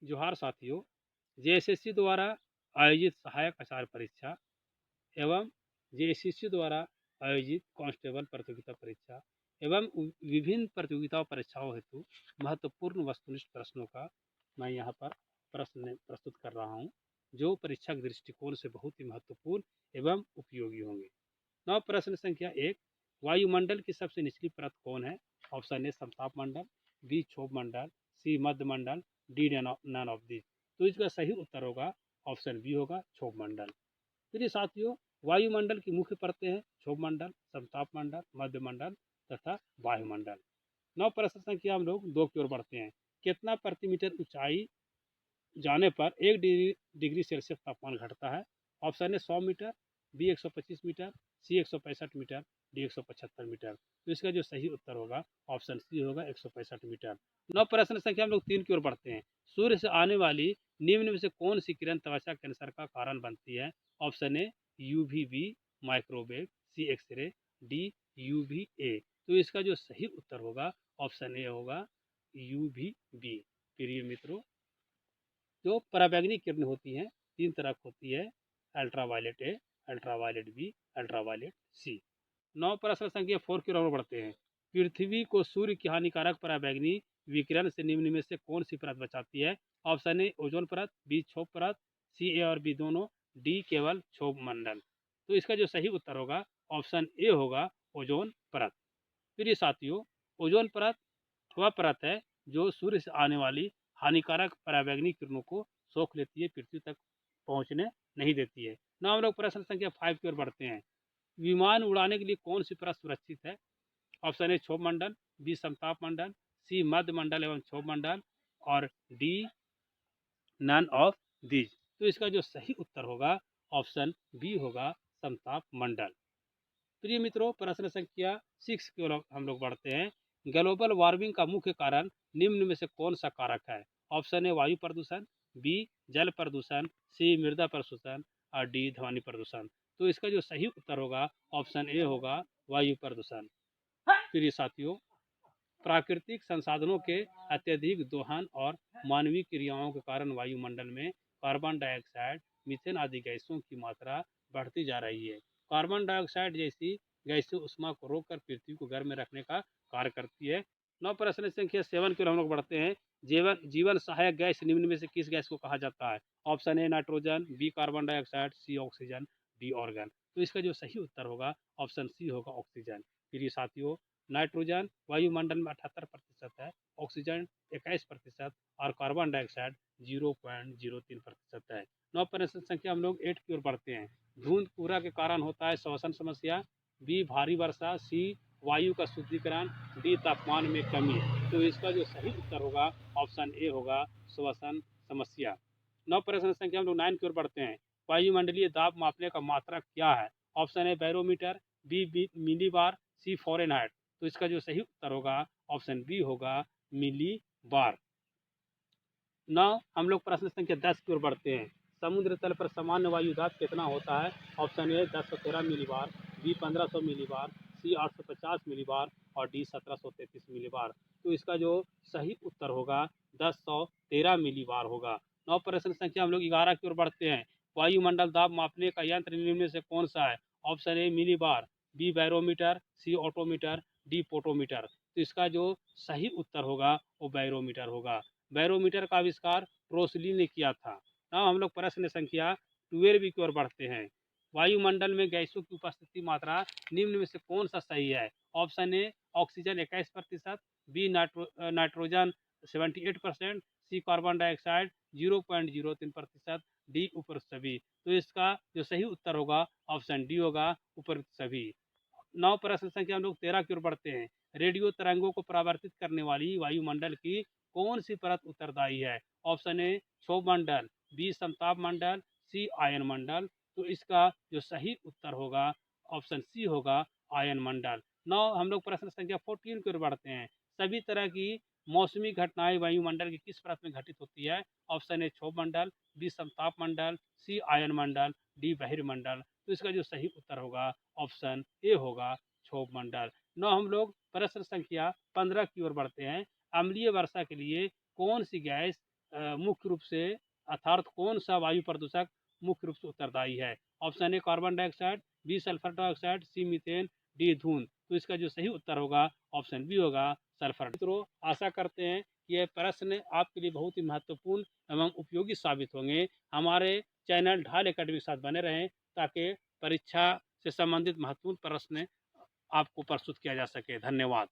जोहार साथियों, जेएसएससी द्वारा आयोजित सहायक आचार्य परीक्षा एवं जेएसएससी द्वारा आयोजित कांस्टेबल प्रतियोगिता परीक्षा एवं विभिन्न प्रतियोगिता परीक्षाओं हेतु महत्वपूर्ण वस्तुनिष्ठ प्रश्नों का मैं यहाँ पर प्रश्न प्रस्तुत कर रहा हूँ, जो परीक्षा के दृष्टिकोण से बहुत ही महत्वपूर्ण एवं उपयोगी होंगे। नौ प्रश्न संख्या 1, वायुमंडल की सबसे निचली परत कौन है? ऑप्शन ए समताप मंडल, बी क्षोभ मंडल, सी मध्य मंडल, डी नन ऑफ दिस। तो इसका सही उत्तर होगा ऑप्शन बी होगा क्षोभ मंडल। फिर साथियों, वायुमंडल की मुख्य परतें हैं क्षोभ मंडल, समताप मंडल, मध्य मंडल तथा वायुमंडल। नौ प्रश्न संख्या हम लोग 2 की ओर बढ़ते हैं। कितना प्रति मीटर ऊंचाई जाने पर 1 डिग्री सेल्सियस तापमान घटता है? Option A 100 metre, B 125 metre, C 165 metre, D 175 metre. तो इसका जो सही उत्तर होगा ऑप्शन सी होगा 165 मीटर। नौ प्रश्न संख्या हम लोग 3 की ओर बढ़ते हैं। सूर्य से आने वाली निम्न में से कौन सी किरण त्वचा कैंसर का कारण बनती है? Option A UVB, microwave, C x ray, D UVA. तो इसका जो सही उत्तर होगा ऑप्शन ए होगा यूवीबी। प्रिय मित्रों, जो पराबैंगनी किरण होती हैं 3 तरह की होती है, ultraviolet A, ultraviolet B, ultraviolet C. नौ प्रश्न संख्या 4 की ओर बढ़ते हैं। पृथ्वी को सूर्य की हानिकारक पराबैंगनी विकिरण से निम्न में से कौन सी परत बचाती है? ऑप्शन ए ओजोन परत, बी क्षोभ परत, सी ए और बी दोनों, डी केवल क्षोभ मंडल। तो इसका जो सही उत्तर होगा ऑप्शन ए होगा ओजोन परत। फिर ये साथियों, ओजोन परत वह परत है जो सूर्य से आने वाली हानिकारक पराबैंगनी किरणों को सोख लेती है, पृथ्वी तक पहुंचने नहीं देती है। ना हम लोग प्रश्न संख्या 5 की ओर बढ़ते हैं। विमान उड़ाने के लिए कौन सी परत सुरक्षित है? ऑप्शन ए क्षोभ मंडल, बी समताप मंडल, सी मध्य मंडल एवं क्षोभ मंडल और डी नन ऑफ दीज। तो इसका जो सही उत्तर होगा ऑप्शन बी होगा समताप मंडल। प्रिय मित्रों, प्रश्न संख्या 6 की ओर हम लोग बढ़ते हैं। ग्लोबल वार्मिंग का मुख्य कारण निम्न में से कौन सा कारक है? ऑप्शन ए वायु प्रदूषण, बी जल प्रदूषण, सी मृदा प्रदूषण और डी ध्वनि प्रदूषण। तो इसका जो सही उत्तर होगा ऑप्शन ए होगा वायु प्रदूषण। प्रिय साथियों, प्राकृतिक संसाधनों के अत्यधिक दोहन और मानवीय क्रियाओं के कारण वायुमंडल में कार्बन डाइऑक्साइड, मीथेन आदि गैसों की मात्रा बढ़ती जा रही है। कार्बन डाइऑक्साइड जैसी गैसें उष्मा को रोककर पृथ्वी को गर्म में रखने का कार्य करती है। नौ प्रश्न संख्या 7 की ओर हम लोग बढ़ते हैं। जीवन जीवन सहायक गैस निम्न में से किस गैस को कहा जाता है? Option A nitrogen, B carbon dioxide, C oxygen, D argon. तो इसका जो सही उत्तर होगा ऑप्शन सी होगा ऑक्सीजन। प्रिय साथियों, नाइट्रोजन वायुमंडल में 78% है, ऑक्सीजन 21% और कार्बन डाइऑक्साइड 0.03% है। नौ प्रश्न संख्या हम लोग 8 की ओर बढ़ते हैं। धुंध कोहरा के कारण होता है श्वसन समस्या, बी भारी वर्षा, सी वायु का शुद्धिकरण, डी तापमान में कमी। तो इसका जो सही उत्तर होगा ऑप्शन ए होगा श्वसन समस्या। नौ प्रश्न संख्या हम लोग 9 की ओर बढ़ते हैं। वायुमंडलीय दाब मापने का मात्रक क्या है? Option A barometer, B millibar, C Fahrenheit. तो इसका जो सही उत्तर होगा ऑप्शन बी होगा मिली बार। नौ हम लोग प्रश्न संख्या 10 की ओर बढ़ते हैं। समुद्र तल पर सामान्य वायु दाब कितना होता है? Option A 1013 millibar, B 1500 millibar, C 850 millibar और डी 1733 मिलीबार। तो इसका जो सही उत्तर होगा 1013 मिलीबार होगा। नौ प्रश्न संख्या हम लोग 11 की ओर बढ़ते हैं। वायुमंडल दाब मापने का यंत्र निम्न में से कौन सा है? Option A millibar, B barometer, C ऑटोमीटर, डी पोटोमीटर। तो इसका जो सही उत्तर होगा वो बैरोमीटर होगा। बैरोमीटर का आविष्कार प्रोसली ने किया था। now हम लोग प्रश्न संख्या 12 की ओर बढ़ते हैं। वायुमंडल में गैसों की उपस्थिति मात्रा निम्न में से कौन सा सही है? Option A oxygen 21%, B nitrogen 78%, C carbon dioxide 0.03%, D उपरोक्त सभी। तो इसका जो सही उत्तर होगा ऑप्शन डी होगा उपरोक्त सभी। नौ प्रश्न संख्या हम लोग 13 की ओर बढ़ते हैं। रेडियो तरंगों को परावर्तित करने वाली वायुमंडल की कौन सी परत उत्तरदायी है? ऑप्शन ए क्षोभ मंडल, बी समताप मंडल, सी आयन मंडल। तो इसका जो सही उत्तर होगा ऑप्शन सी होगा आयन मंडल। नौ हम लोग प्रश्न संख्या 14 की ओर बढ़ते हैं। सभी तरह की मौसमी घटनाएं वायुमंडल की किस परत में घटित होती है? ऑप्शन ए क्षोभ मंडल, बी समताप मंडल, सी आयन मंडल, डी बहिर्मंडल। तो इसका जो सही उत्तर होगा ऑप्शन ए होगा क्षोभ मंडल। नौ हम लोग प्रश्न संख्या 15 की ओर बढ़ते हैं। अम्लीय वर्षा के लिए कौन सी गैस मुख्य रूप से अर्थात कौन सा वायु प्रदूषक मुख्य रूप से उत्तरदायी है। Option A carbon dioxide, B sulphur dioxide, C methane, D धूम। तो इसका जो सही उत्तर होगा ऑप्शन बी होगा सल्फर। मित्रों, आशा करते हैं कि यह प्रश्न आपके लिए बहुत ही महत्वपूर्ण एवं उपयोगी साबित होंगे। हमारे चैनल ढाल एकेडमी के साथ बने रहें ताकि परीक्षा से संबंधित महत्वपूर्ण प्रश्न आपको प्रस्तुत किया जा सके। धन्यवाद।